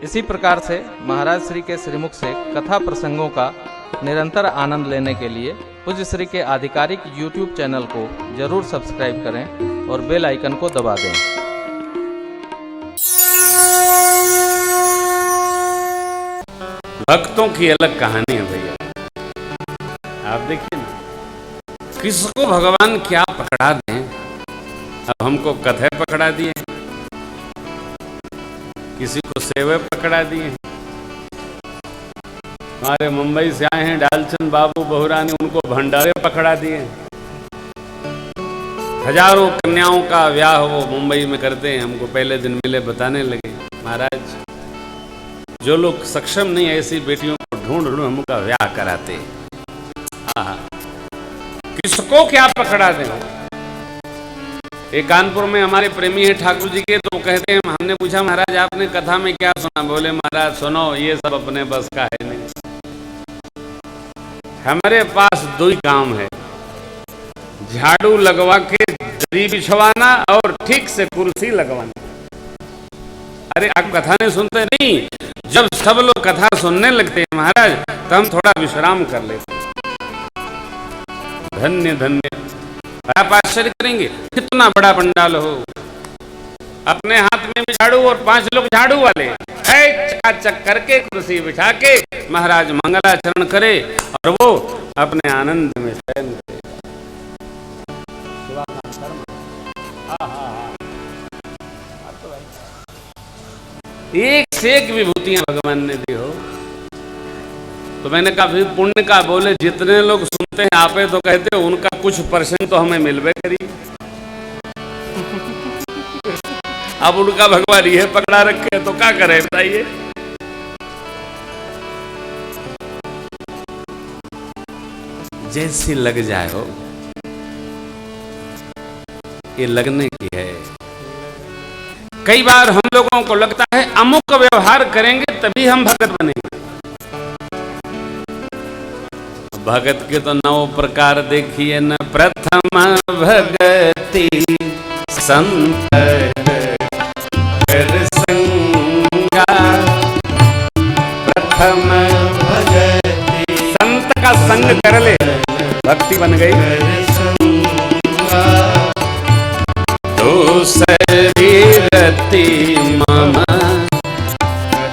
इसी प्रकार से महाराज श्री के श्रीमुख से कथा प्रसंगों का निरंतर आनंद लेने के लिए पूज्य श्री के आधिकारिक YouTube चैनल को जरूर सब्सक्राइब करें और बेल आइकन को दबा दें। भक्तों की अलग कहानी है भैया। आप देखिए ना, किसको भगवान क्या पकड़ा दें। अब हमको कथे पकड़ा दिए, किसी को सेवे पकड़ा दिए। हमारे मुंबई से आए हैं डालचंद बाबू बहुरानी, उनको भंडारे पकड़ा दिए। हजारों कन्याओं का ब्याह वो मुंबई में करते हैं। हमको पहले दिन मिले, बताने लगे, महाराज जो लोग सक्षम नहीं ऐसी बेटियों को ढूंढ ढूंढ हमका ब्याह कराते। किसको क्या पकड़ा दें। एक कानपुर में हमारे प्रेमी है ठाकुर जी के, तो कहते हैं, हमने पूछा महाराज आपने कथा में क्या सुना। बोले महाराज सुनो, ये सब अपने बस का है नहीं। हमारे पास दो ही काम है, झाड़ू लगवा के दरी बिछवाना और ठीक से कुर्सी लगवाना। अरे आप कथा नहीं सुनते नहीं, जब सब लोग कथा सुनने लगते हैं महाराज, तो हम थोड़ा विश्राम कर लेते। धन्य धन्य। आप आश्चर्य करेंगे, कितना बड़ा पंडाल हो, अपने हाथ में भी झाड़ू और 5 लोग झाड़ू वाले, चकाचक करके कुर्सी बिठा के महाराज मंगलाचरण करे और वो अपने आनंद में शयन करे। एक से एक विभूतियां भगवान ने दी हो। तो मैंने कहा फिर पुण्य का बोले जितने लोग सुनते हैं आपे तो कहते हो, उनका कुछ % तो हमें मिलवे करी। अब उनका भगवान ये पकड़ा रखे तो क्या करे बताइए। जैसी लग जाए हो, ये लगने की है। कई बार हम लोगों को लगता है अमुक व्यवहार करेंगे तभी हम भगत बनेंगे। भगत के तो 9 प्रकार देखिए न। प्रथम भगति संत कर संगा, प्रथम भगति संत का संग कर ले, भक्ति बन गई। दूसरी रति मम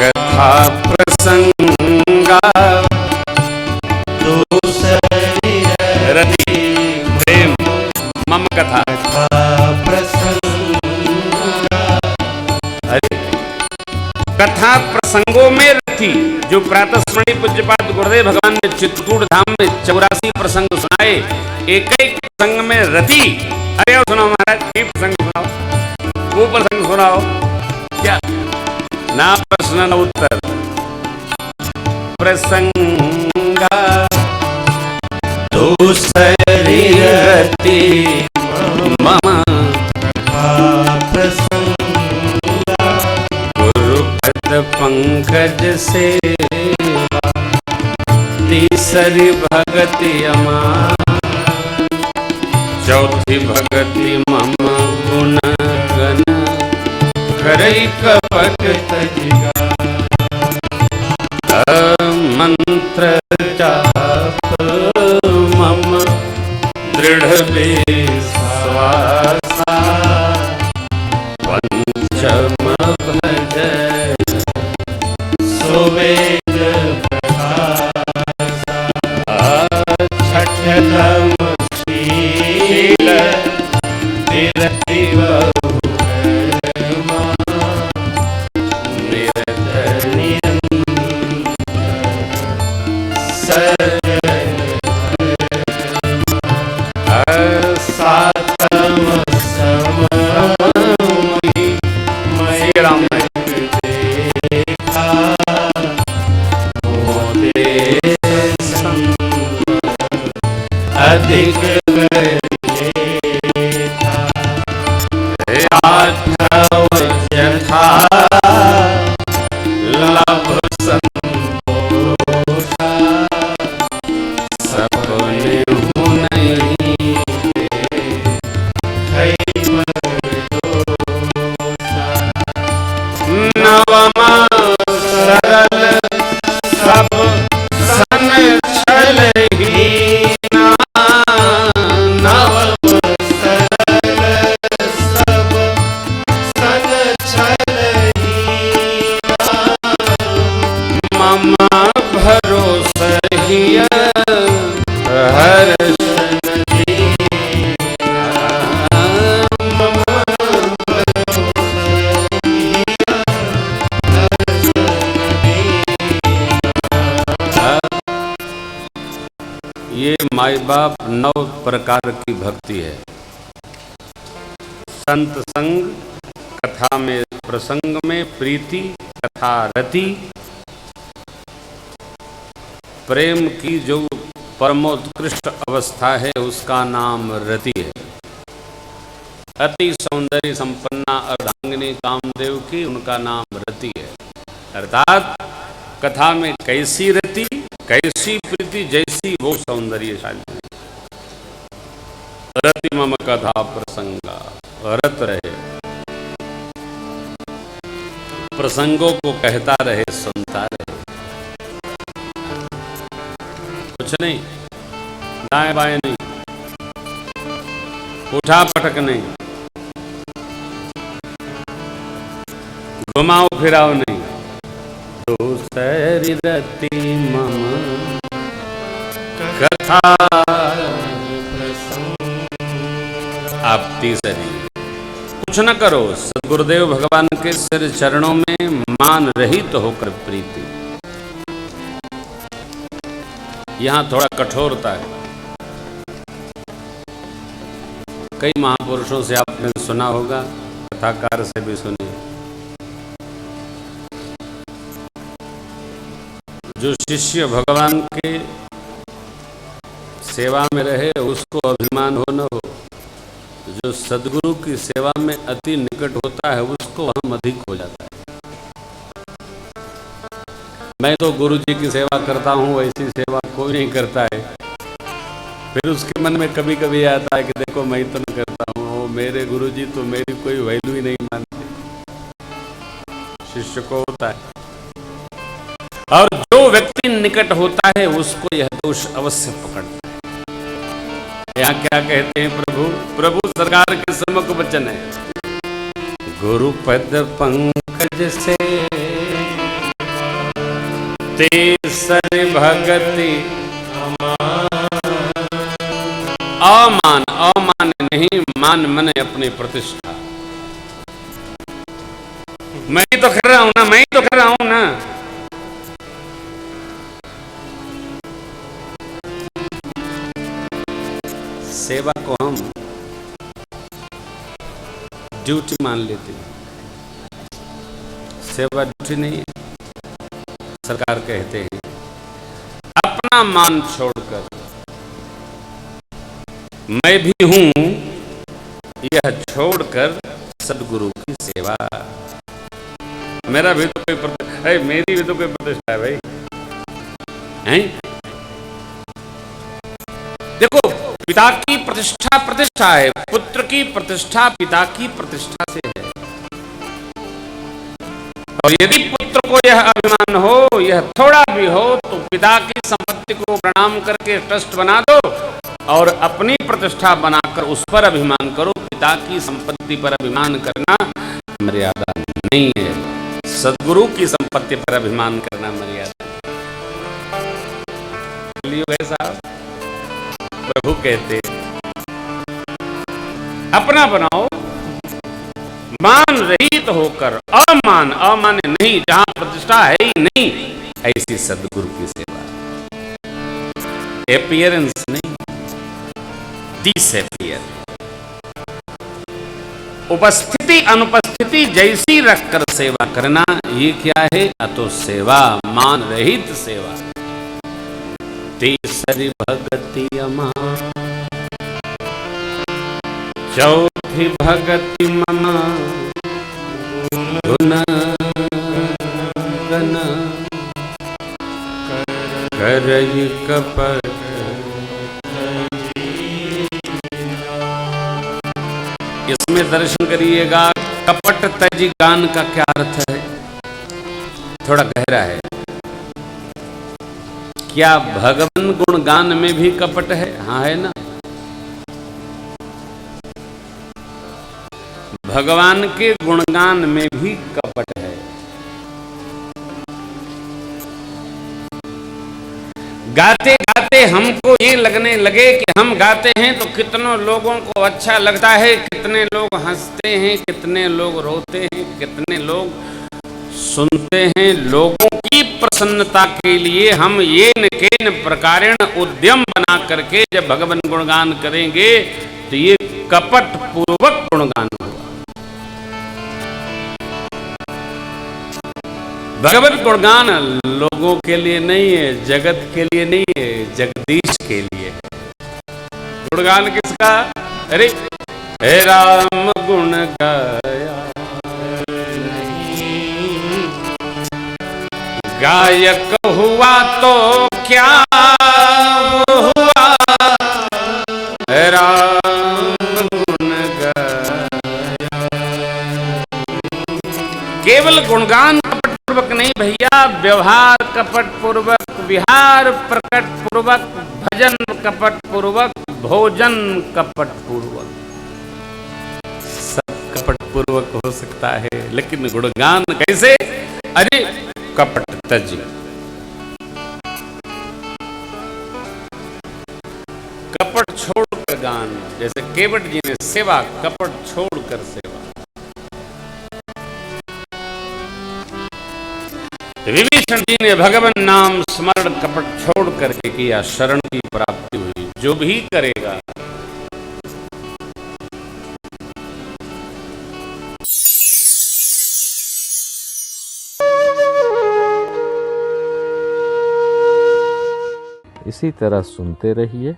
कथा प्रसंगा, रति प्रेम मम कथा प्रसंगा। अरे कथा प्रसंगों में रति, जो प्रातः स्मरणीय पूज्यपाद गुरुदेव भगवान ने चित्रकूट धाम में 84 प्रसंग सुनाए, एक एक प्रसंग में रति। अरे और सुनाओ महाराज, एक प्रसंग सुनाओ, वो प्रसंग सुनाओ। क्या ना प्रश्न न उत्तर, प्रसंगा दूसरी रति मम प्रसंगा, गुरुपद पंकज सेवा, तीसरी भगति अमार, चौथी भगति मम गुण गण, करई कपट तजिगा, मंत्र जाप मम दृढ़ विश्वासा, पंचम भजय सुवेद प्रकाशा, छठम शील निरति बहु निर्धनियम सातम सममि मयि देखा, मोदे अधिक आठव यथा लभ संतोषा, सपने ये माई बाप 9 प्रकार की भक्ति है। संत संग, कथा में प्रसंग में प्रीति, कथा रति, प्रेम की जो परमोत्कृष्ट अवस्था है उसका नाम रति है। अति सौंदर्य संपन्ना अर्धांगिनी कामदेव की, उनका नाम रति है। अर्थात कथा में कैसी रति, कैसी प्रीति, जैसी वो सौंदर्यशाली। रति मम कथा प्रसंगा, रत रहे, प्रसंगों को कहता रहे, सुनता रहे, कुछ नहीं, दाएं बाएं नहीं, उठा पटक नहीं, घुमाओ फिराओ नहीं। दूसरी रति मम कथा आप तीसरी, कुछ न करो, सदगुरुदेव भगवान के सिर चरणों में मान रहित होकर प्रीति। यहां थोड़ा कठोरता है। कई महापुरुषों से आपने सुना होगा, कथाकार से भी सुनी, जो शिष्य भगवान के सेवा में रहे उसको अभिमान हो न हो, जो सदगुरु की सेवा में अति निकट होता है उसको हम अधिक हो जाता है। मैं तो गुरु जी की सेवा करता हूँ, ऐसी सेवा कोई नहीं करता है। फिर उसके मन में कभी कभी आता है कि देखो मैं तो नहीं करता हूँ, मेरे गुरु जी तो मेरी कोई वैल्यू ही नहीं मानते। शिष्य को होता है, और जो व्यक्ति निकट होता है उसको यह दोष अवश्य पकड़ता है। यहाँ क्या कहते हैं प्रभु? प्रभु सरकार के सम्मुख वचन है, गुरु पद पंकज से तेसर भगति अमान, अमान नहीं, मान मन अपनी प्रतिष्ठा। मैं ही तो कर रहा हूं ना, मैं ही तो कर रहा हूं ना। सेवा को हम ड्यूटी मान लेते हैं। सेवा ड्यूटी नहीं है। सरकार कहते हैं अपना मान छोड़कर मैं भी हूं, यह छोड़कर सदगुरु की सेवा। मेरा भी तो कोई प्रतिष्ठा है, मेरी भी तो कोई प्रतिष्ठा है भाई, हैं? देखो, पिता की प्रतिष्ठा प्रतिष्ठा है, पुत्र की प्रतिष्ठा पिता की प्रतिष्ठा से है। और यदि पुत्र को यह अभिमान हो, यह थोड़ा भी हो, तो पिता की संपत्ति को प्रणाम करके ट्रस्ट बना दो और अपनी प्रतिष्ठा बनाकर उस पर अभिमान करो। पिता की संपत्ति पर अभिमान करना मर्यादा नहीं है, सदगुरु की संपत्ति पर अभिमान करना मर्यादा। साहब प्रभु कहते अपना बनाओ, मान रहित होकर, अमान, अमान नहीं, जहां प्रतिष्ठा है ही नहीं, ऐसी सदगुरु की सेवा। अपीयरेंस नहीं, डिसअपीयर। उपस्थिति अनुपस्थिति जैसी रखकर सेवा करना, ये क्या है? अतो सेवा, मान रहित सेवा। तीसरी भगति अमा, चौथी भगति मम गुण गण करई कपट। इसमें दर्शन करिएगा, कपट तजी गान का क्या अर्थ है? थोड़ा गहरा है। क्या भगवान गुणगान में भी कपट है? हाँ है ना। भगवान के गुणगान में भी कपट है। गाते गाते हमको ये लगने लगे कि हम गाते हैं तो कितनों लोगों को अच्छा लगता है, कितने लोग हंसते हैं, कितने लोग रोते हैं, कितने लोग सुनते हैं। लोगों की की प्रसन्नता के लिए हम ये न केन प्रकारेण उद्यम बना करके जब भगवान गुणगान करेंगे तो ये कपट पूर्वक गुणगान होगा। भगवत गुणगान लोगों के लिए नहीं है, जगत के लिए नहीं है, जगदीश के लिए। गुणगान किसका? अरे हे राम गुण गाया गायक हुआ तो क्या हुआ, राम गुण गाया। केवल गुणगान कपट पूर्वक नहीं भैया, व्यवहार कपट पूर्वक, विहार प्रकट पूर्वक, भजन कपट पूर्वक, भोजन कपट पूर्वक, सब कपट पूर्वक हो सकता है। लेकिन गुणगान कैसे? अरे कपट तज, कपट छोड़कर गान। जैसे केवट जी ने सेवा, कपट छोड़कर सेवा। विभीषण जी ने भगवान नाम स्मरण कपट छोड़ करके किया, शरण की प्राप्ति हुई। जो भी करेगा इसी तरह सुनते रहिए।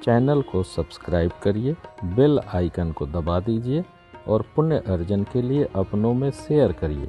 चैनल को सब्सक्राइब करिए, बेल आइकन को दबा दीजिए और पुण्य अर्जन के लिए अपनों में शेयर करिए।